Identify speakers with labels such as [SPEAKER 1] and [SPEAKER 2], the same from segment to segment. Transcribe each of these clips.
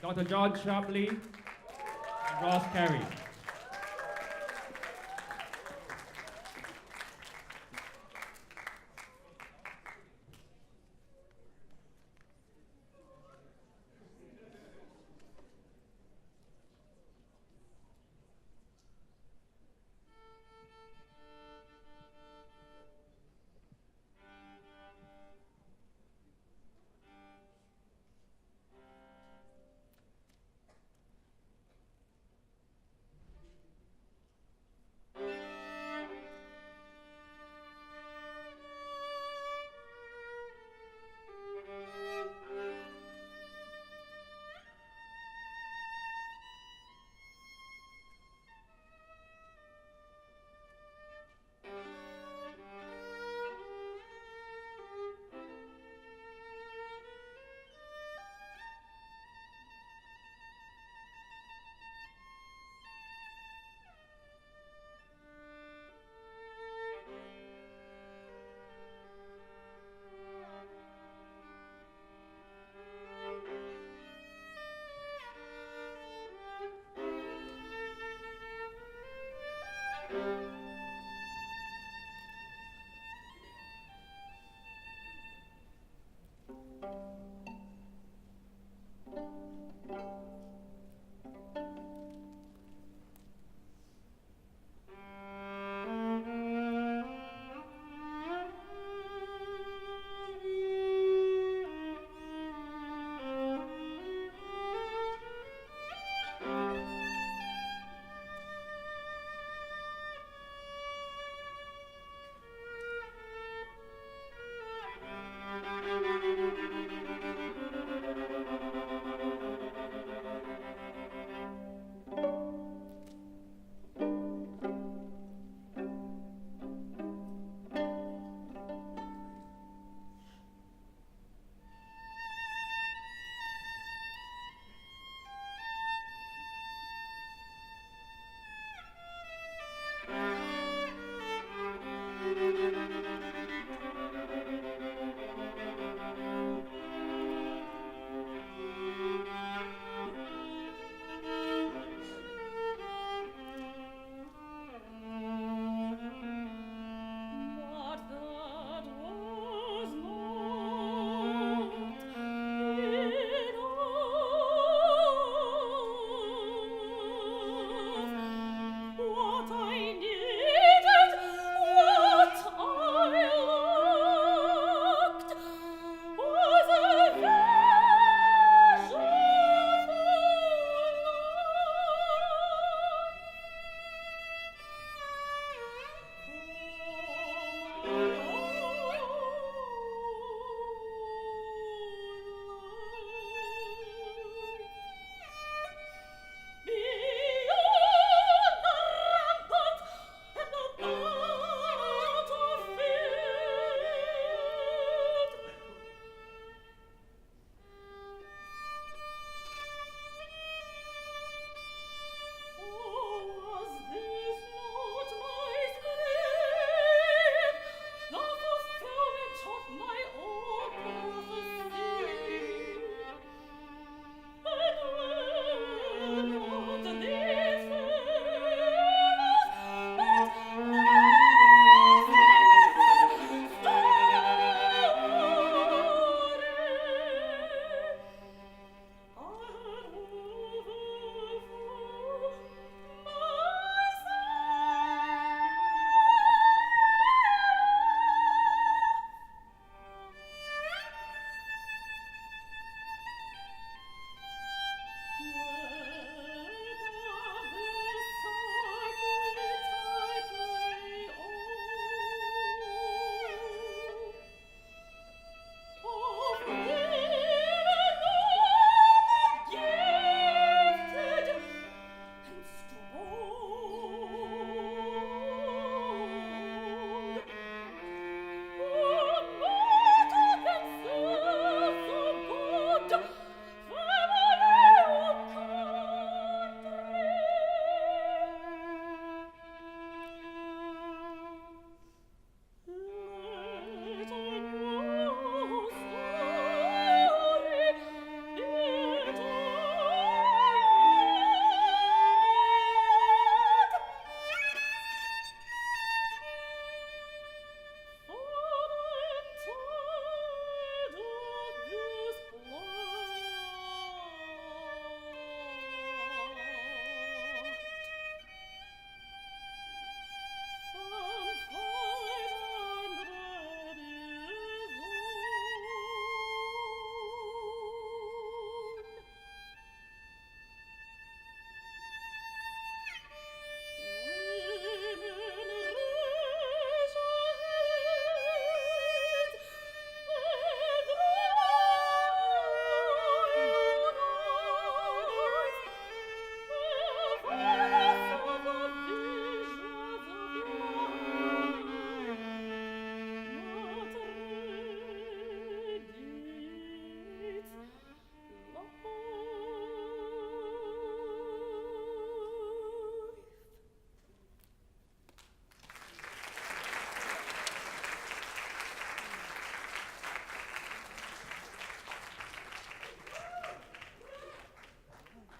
[SPEAKER 1] Dr. John Shapley, and Ross Carey.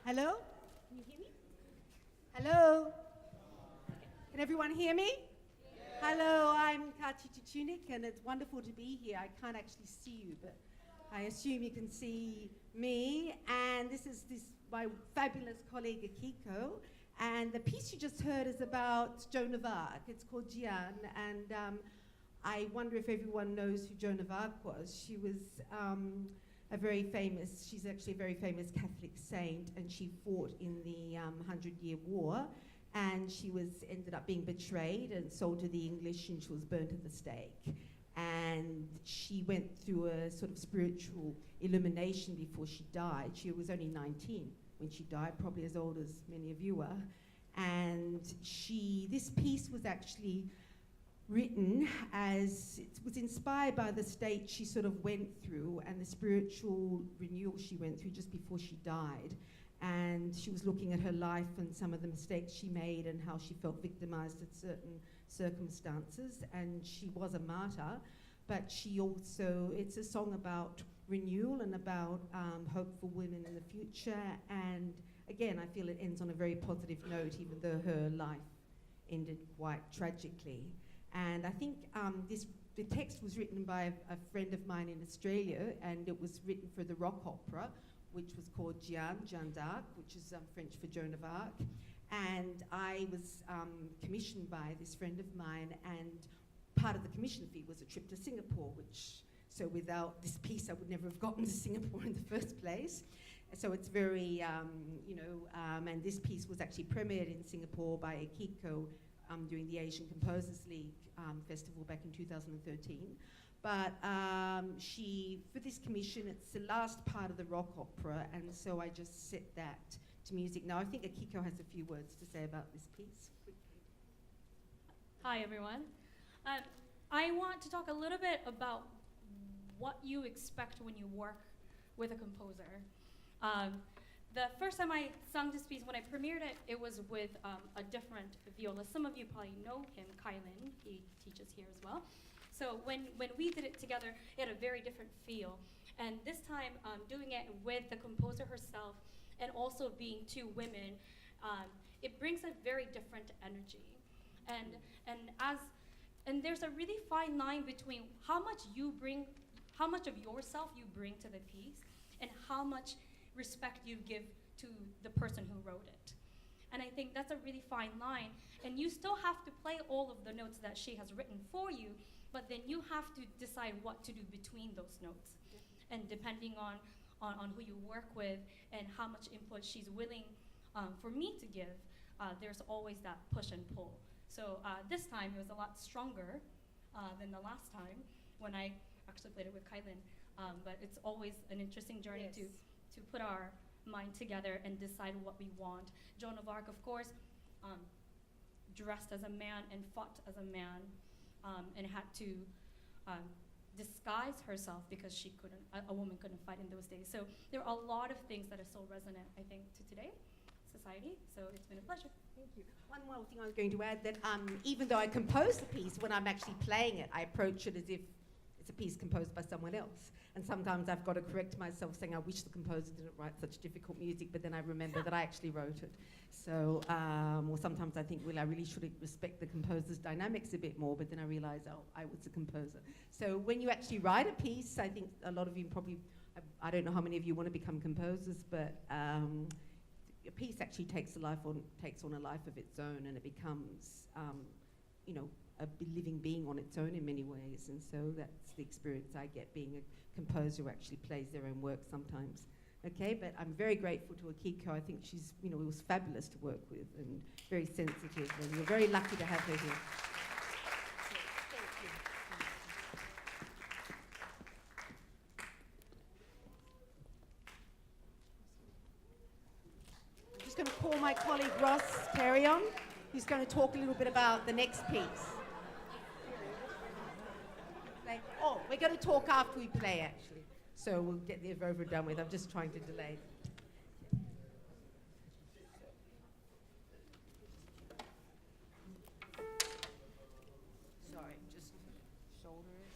[SPEAKER 2] Hello? Can you hear me? Hello? Can everyone hear me? Hello, I'm Katia Tiutiunik, and it's wonderful to be here. I can't actually see you, but I assume you can see me. And this is my fabulous colleague Akiko. And the piece you just heard is about Joan of Arc. It's called Gian, and I wonder if everyone knows who Joan of Arc was. She was she's actually a very famous Catholic saint, and she fought in the 100-Year War. And she ended up being betrayed and sold to the English, and she was burnt at the stake. And she went through a sort of spiritual illumination before she died. She was only 19 when she died, probably as old as many of you are. And this piece was actually written as, it was inspired by the state she sort of went through and the spiritual renewal she went through just before she died. And she was looking at her life and some of the mistakes she made and how she felt victimized at certain circumstances. And she was a martyr, but it's a song about renewal and about hope for women in the future. And again, I feel it ends on a very positive note, even though her life ended quite tragically. And I think the text was written by a friend of mine in Australia, and it was written for the rock opera, which was called Jeanne d'Arc, which is French for Joan of Arc. And I was commissioned by this friend of mine, and part of the commission fee was a trip to Singapore, so without this piece I would never have gotten to Singapore in the first place. So it's very, and this piece was actually premiered in Singapore by Akiko during the Asian Composers League festival back in 2013. But for this commission, it's the last part of the rock opera, and so I just set that to music. Now, I think Akiko has a few words to say about this piece.
[SPEAKER 3] Hi, everyone. I want to talk a little bit about what you expect when you work with a composer. The first time I sung this piece, when I premiered it, it was with a different violist. Some of you probably know him, Kylan. He teaches here as well. So when we did it together, it had a very different feel. And this time, doing it with the composer herself and also being two women, it brings a very different energy. And there's a really fine line between how much of yourself you bring to the piece and how much respect you give to the person who wrote it. And I think that's a really fine line. And you still have to play all of the notes that she has written for you, but then you have to decide what to do between those notes. And depending on who you work with and how much input she's willing for me to give, there's always that push and pull. So this time it was a lot stronger than the last time when I actually played it with Kylan. But it's always an interesting journey to put our mind together and decide what we want. Joan of Arc, of course, dressed as a man and fought as a man, and had to disguise herself because a woman couldn't fight in those days. So there are a lot of things that are so resonant, I think, to today society. So it's been a pleasure.
[SPEAKER 2] Thank you. One more thing I was going to add, that even though I compose the piece, when I'm actually playing it, I approach it as if it's a piece composed by someone else. And sometimes I've got to correct myself, saying I wish the composer didn't write such difficult music, but then I remember that I actually wrote it. So, or sometimes I think, well, I really should respect the composer's dynamics a bit more, but then I realize, oh, I was the composer. So when you actually write a piece, I think a lot of you probably, I don't know how many of you want to become composers, but a piece actually takes on a life of its own, and it becomes, a living being on its own in many ways. And so that's the experience I get being a composer who actually plays their own work sometimes. Okay, but I'm very grateful to Akiko. I think she's, it was fabulous to work with and very sensitive, and we're very lucky to have her here. I'm just going to call my colleague Ross Carry-On, who's going to talk a little bit about the next piece. We're going to talk after we play, actually. So we'll get the over and done with. I'm just trying to delay. Sorry, just shoulders.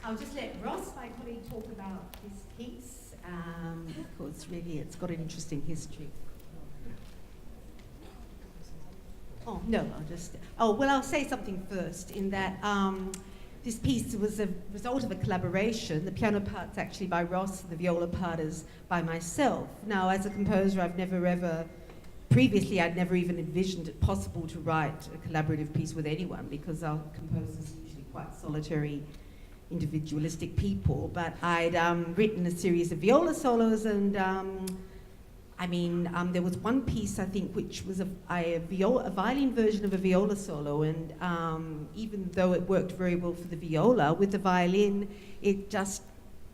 [SPEAKER 2] I'll just let Ross, my colleague, talk about this piece, because really it's got an interesting history. Oh, no, I'll say something first in that this piece was a result of a collaboration. The piano part's actually by Ross, the viola part is by myself. Now, as a composer, I'd never even envisioned it possible to write a collaborative piece with anyone, because our composers are usually quite solitary, individualistic people. But I'd written a series of viola solos, and there was one piece, I think, which was a violin version of a viola solo, and even though it worked very well for the viola, with the violin, it just,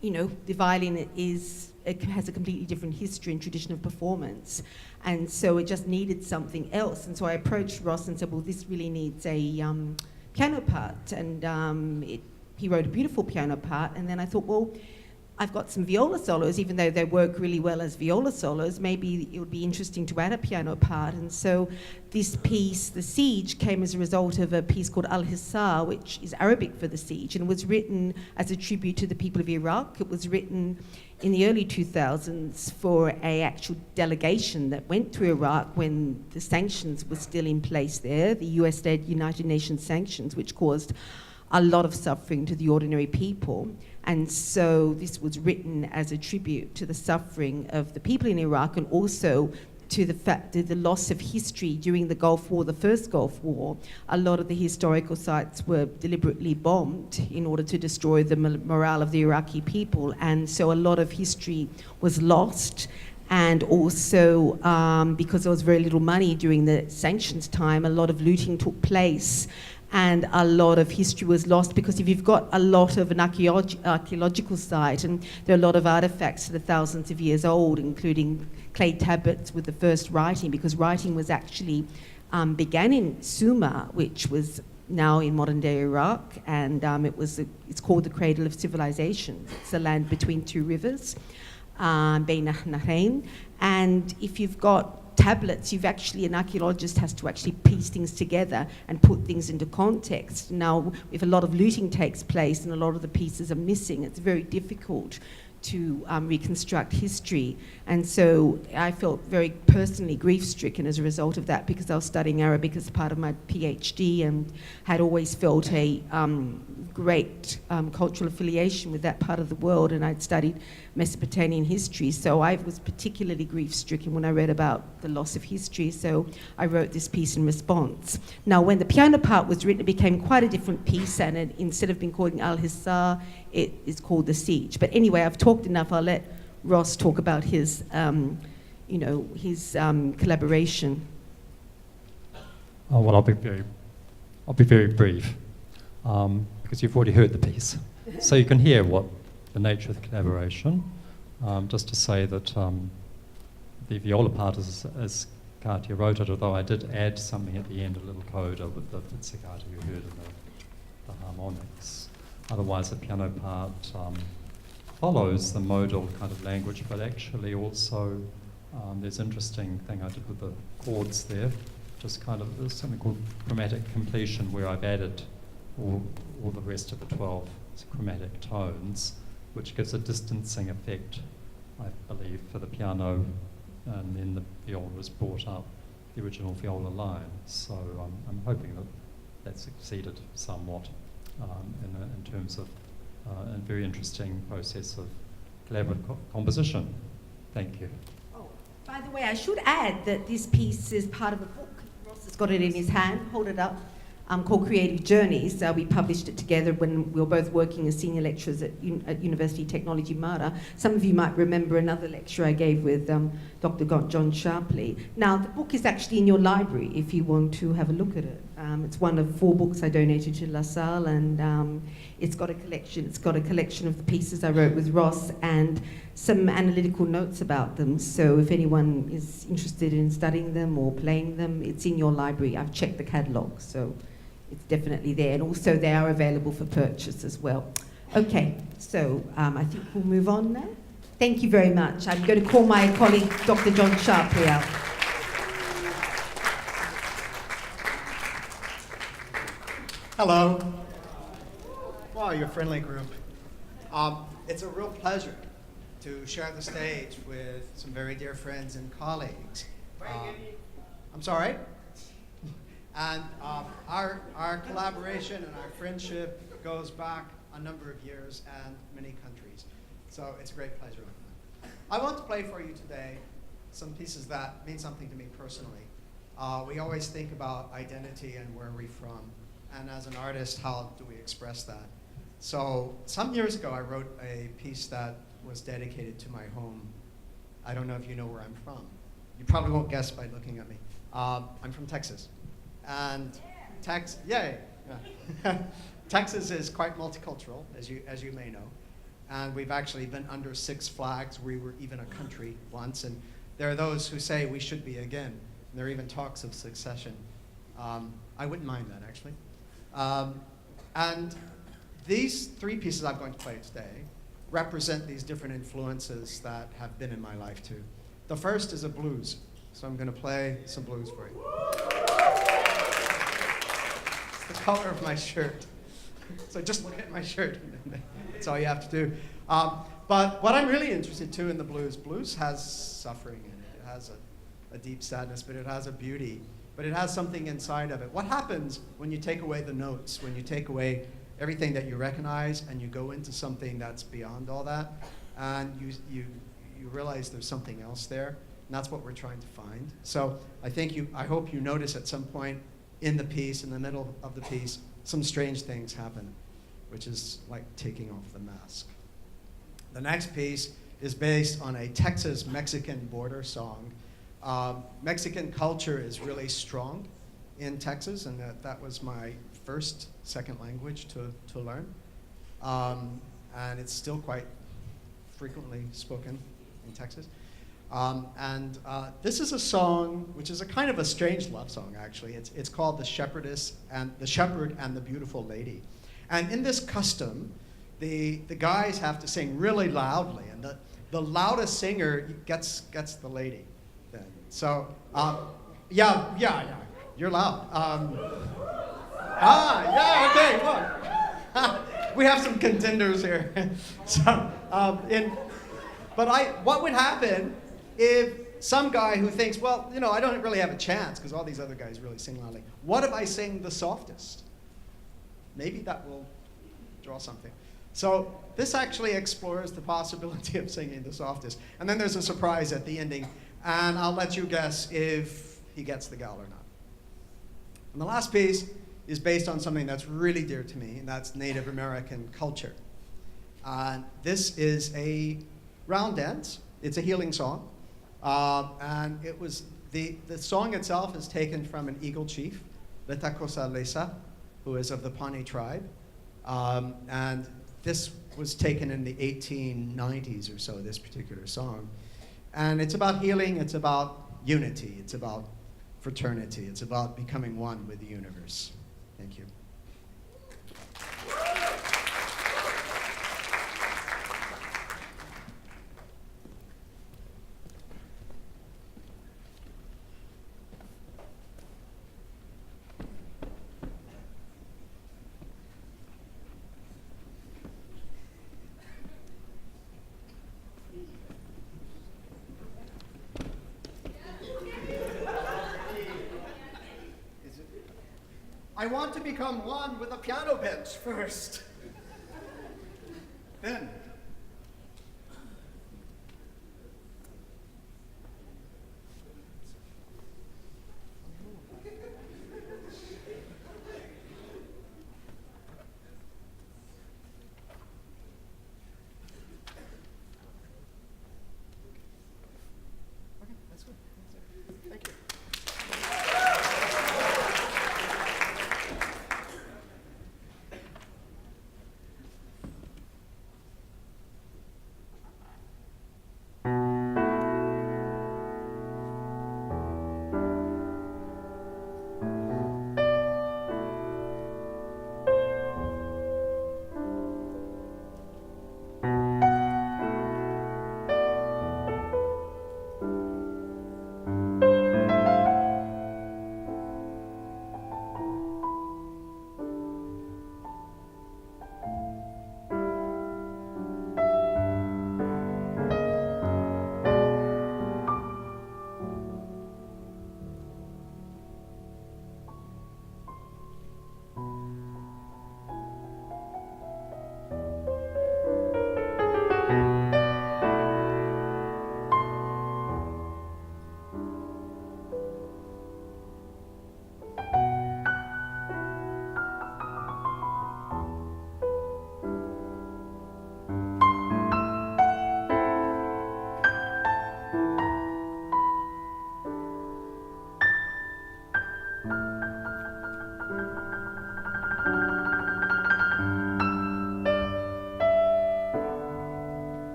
[SPEAKER 2] the violin has a completely different history and tradition of performance, and so it just needed something else. And so I approached Ross and said, well, this really needs a piano part, and he wrote a beautiful piano part, and then I thought, well, I've got some viola solos, even though they work really well as viola solos, maybe it would be interesting to add a piano part. And so this piece, The Siege, came as a result of a piece called Al-Hissar, which is Arabic for the siege, and was written as a tribute to the people of Iraq. It was written in the early 2000s for an actual delegation that went to Iraq when the sanctions were still in place there, the US-led United Nations sanctions, which caused a lot of suffering to the ordinary people. And so this was written as a tribute to the suffering of the people in Iraq, and also to the fact that the loss of history during the Gulf War, the first Gulf War. A lot of the historical sites were deliberately bombed in order to destroy the morale of the Iraqi people. And so a lot of history was lost. And also, because there was very little money during the sanctions time, a lot of looting took place. And a lot of history was lost, because if you've got a lot of an archaeological site, and there are a lot of artifacts that are thousands of years old, including clay tablets with the first writing, because writing was actually began in Sumer, which was now in modern-day Iraq, and it's called the cradle of civilization. It's the land between two rivers, Bein Nahrain, and if you've got tablets, an archaeologist has to actually piece things together and put things into context. Now, if a lot of looting takes place and a lot of the pieces are missing, it's very difficult to reconstruct history. And so I felt very personally grief-stricken as a result of that, because I was studying Arabic as part of my PhD and had always felt a great cultural affiliation with that part of the world, and I'd studied Mesopotamian history, so I was particularly grief-stricken when I read about the loss of history, so I wrote this piece in response. Now, when the piano part was written, it became quite a different piece, and instead of being called Al-Hissar, it is called The Siege. But anyway, I've talked enough. I'll let Ross talk about his collaboration.
[SPEAKER 4] Oh, well, I'll be very brief, because you've already heard the piece. So you can hear what the nature of the collaboration. Just to say that the viola part is as Katia wrote it, although I did add something at the end, a little coda with the pizzicato you heard in the harmonics. Otherwise, the piano part follows the modal kind of language, but actually also there's an interesting thing I did with the chords there, just kind of, there's something called chromatic completion, where I've added all the rest of the 12 chromatic tones, which gives a distancing effect, I believe, for the piano, and then the viola is brought up, the original viola line. So I'm hoping that that succeeded somewhat in terms of a very interesting process of collaborative composition. Thank you.
[SPEAKER 2] Oh, by the way, I should add that this piece is part of a book. Ross has got it in his hand. Hold it up. Called Creative Journeys. We published it together when we were both working as senior lecturers at University Technology Mara. Some of you might remember another lecture I gave with Dr. John Sharpley. Now, the book is actually in your library if you want to have a look at it. It's one of 4 books I donated to La Salle, and it's got a collection. It's got a collection of the pieces I wrote with Ross and some analytical notes about them. So if anyone is interested in studying them or playing them, it's in your library. I've checked the catalogue, so it's definitely there. And also they are available for purchase as well. Okay, so I think we'll move on now. Thank you very much. I'm going to call my colleague, Dr. John Sharpley, out.
[SPEAKER 5] Hello. Wow, you're a friendly group. It's a real pleasure to share the stage with some very dear friends and colleagues. I'm sorry? And our collaboration and our friendship goes back a number of years and many countries. So it's a great pleasure. I want to play for you today some pieces that mean something to me personally. We always think about identity and where we're from. And as an artist, how do we express that? So some years ago, I wrote a piece that was dedicated to my home. I don't know if you know where I'm from. You probably won't guess by looking at me. I'm from Texas. And Texas is quite multicultural, as you may know. And we've actually been under 6 flags. We were even a country once. And there are those who say we should be again. And there are even talks of succession. I wouldn't mind that, actually. And these 3 pieces I'm going to play today represent these different influences that have been in my life too. The first is a blues. So I'm going to play some blues for you. It's the color of my shirt. So just look at my shirt. That's all you have to do. But what I'm really interested too in the blues has suffering in it. It has a deep sadness, but it has a beauty. But it has something inside of it. What happens when you take away the notes, when you take away everything that you recognize and you go into something that's beyond all that, and you realize there's something else there, and that's what we're trying to find. So I hope you notice at some point in the piece, in the middle of the piece, some strange things happen, which is like taking off the mask. The next piece is based on a Texas-Mexican border song. Mexican culture is really strong in Texas, and that was my second language to learn. And it's still quite frequently spoken in Texas. This is a song which is a kind of a strange love song, actually. It's called The Shepherd and the Beautiful Lady. And in this custom, the guys have to sing really loudly, and the loudest singer gets the lady. Then. So, yeah, you're loud. Okay, look. We have some contenders here. So, what would happen if some guy who thinks, well, I don't really have a chance because all these other guys really sing loudly. What if I sing the softest? Maybe that will draw something. So this actually explores the possibility of singing the softest. And then there's a surprise at the ending, and I'll let you guess if he gets the gal or not. And the last piece is based on something that's really dear to me, and that's Native American culture. This is a round dance. It's a healing song. And it was the song itself is taken from an Eagle chief, Letakosa Lesa, who is of the Pawnee tribe. And this was taken in the 1890s or so, this particular song. And it's about healing, it's about unity, it's about fraternity, it's about becoming one with the universe. Thank you. I want to become one with a piano bench first. Then. Okay, that's good. Thank you.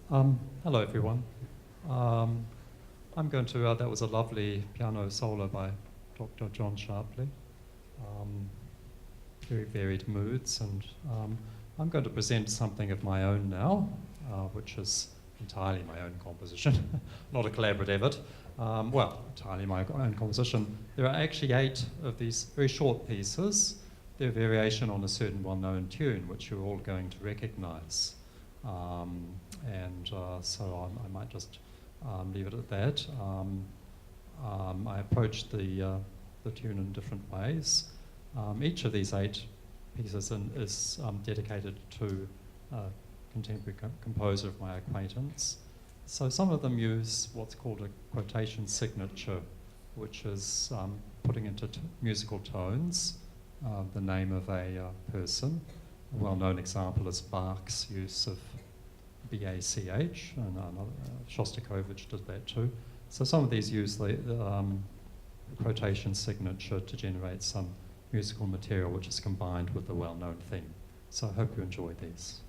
[SPEAKER 4] Hello, everyone. I'm going to, that was a lovely piano solo by Dr. John Sharpley. Very varied moods, and I'm going to present something of my own now, which is entirely my own composition, not a collaborative effort. Well, entirely my own composition. There are actually 8 of these very short pieces. They're a variation on a certain well-known tune, which you're all going to recognize. So I might just leave it at that. I approached the tune in different ways. Each of these 8 pieces is dedicated to a contemporary composer of my acquaintance. So some of them use what's called a quotation signature, which is putting into musical tones the name of a person. A well-known example is Bach's use of B-A-C-H, and Shostakovich did that too. So some of these use the quotation signature to generate some musical material which is combined with the well-known theme. So I hope you enjoy these.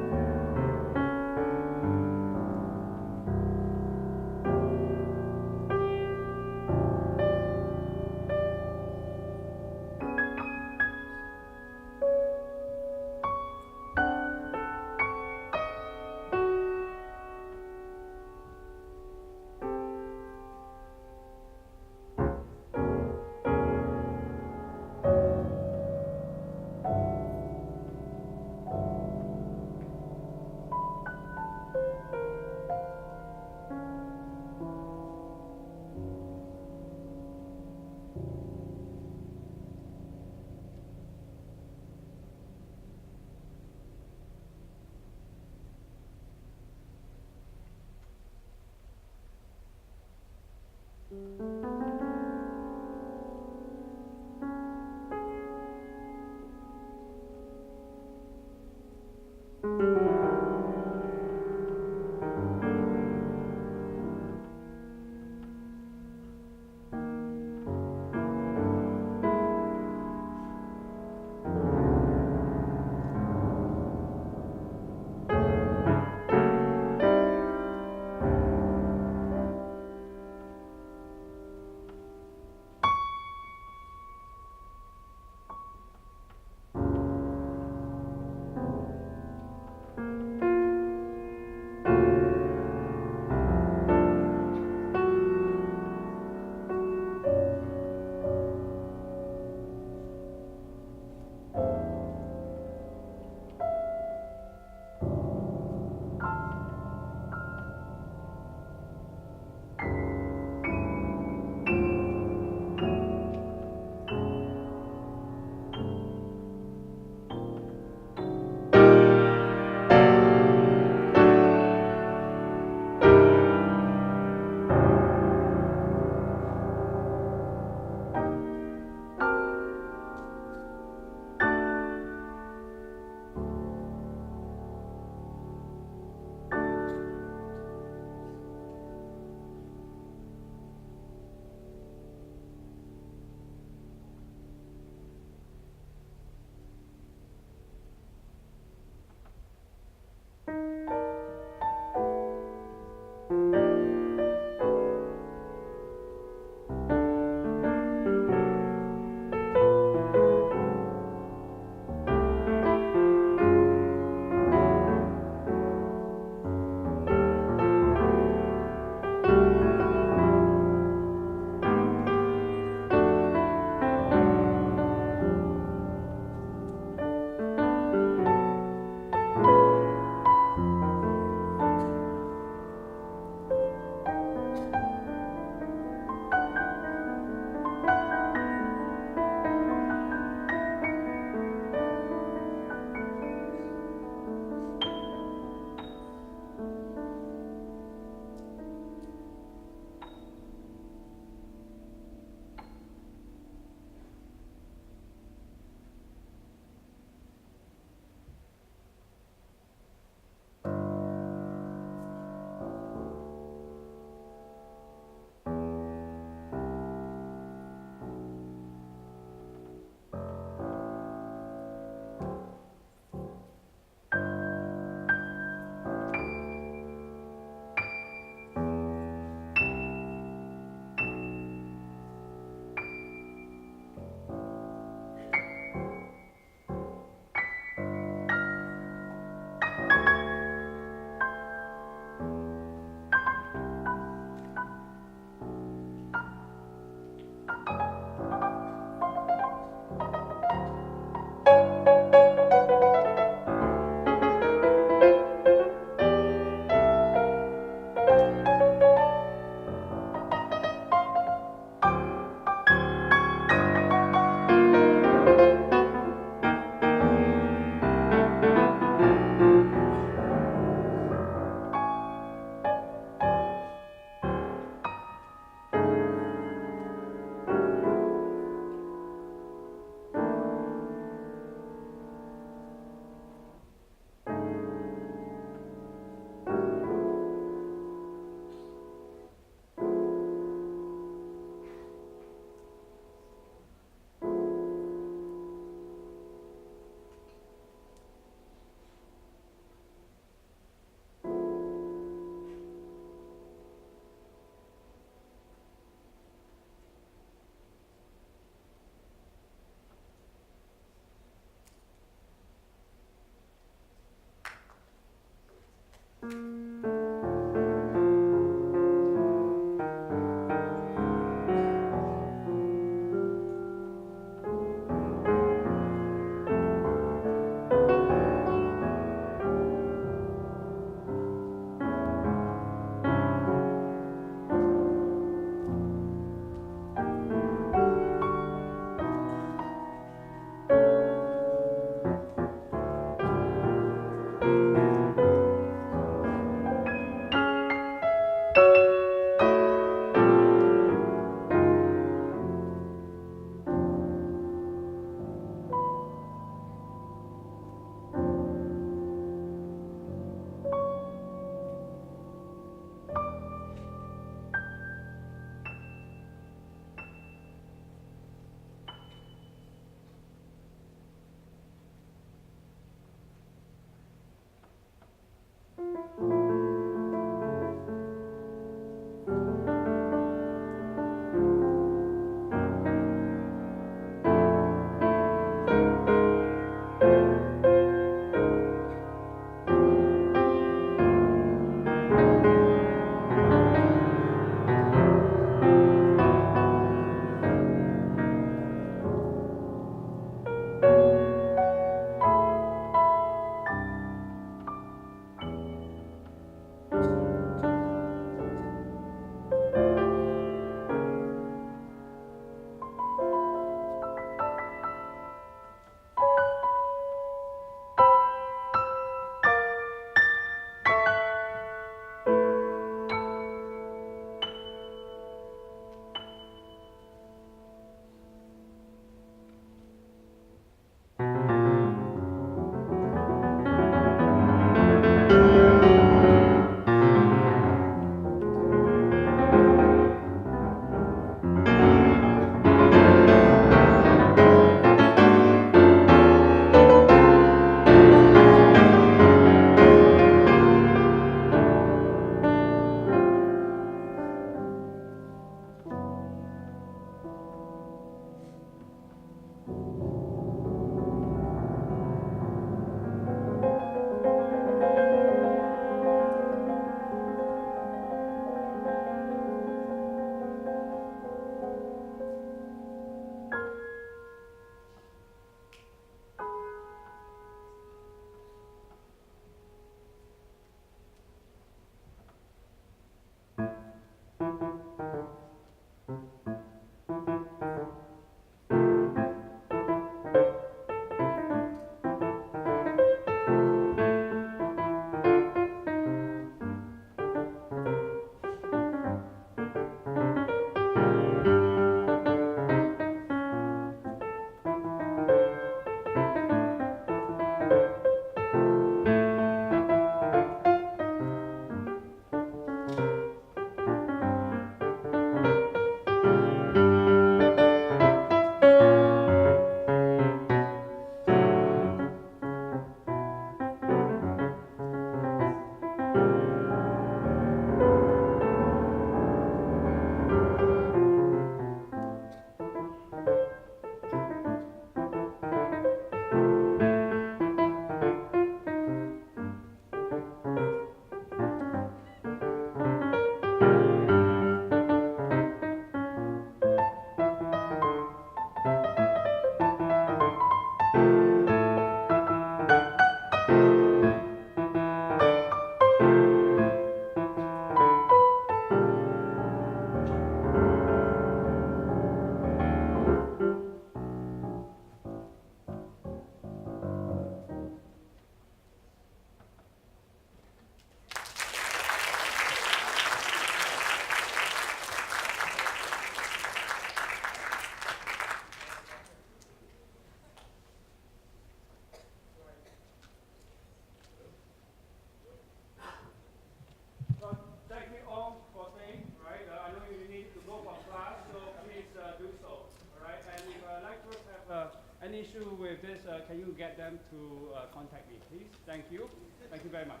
[SPEAKER 6] issue with this, can you get them to contact me, please? Thank you. Thank you very much.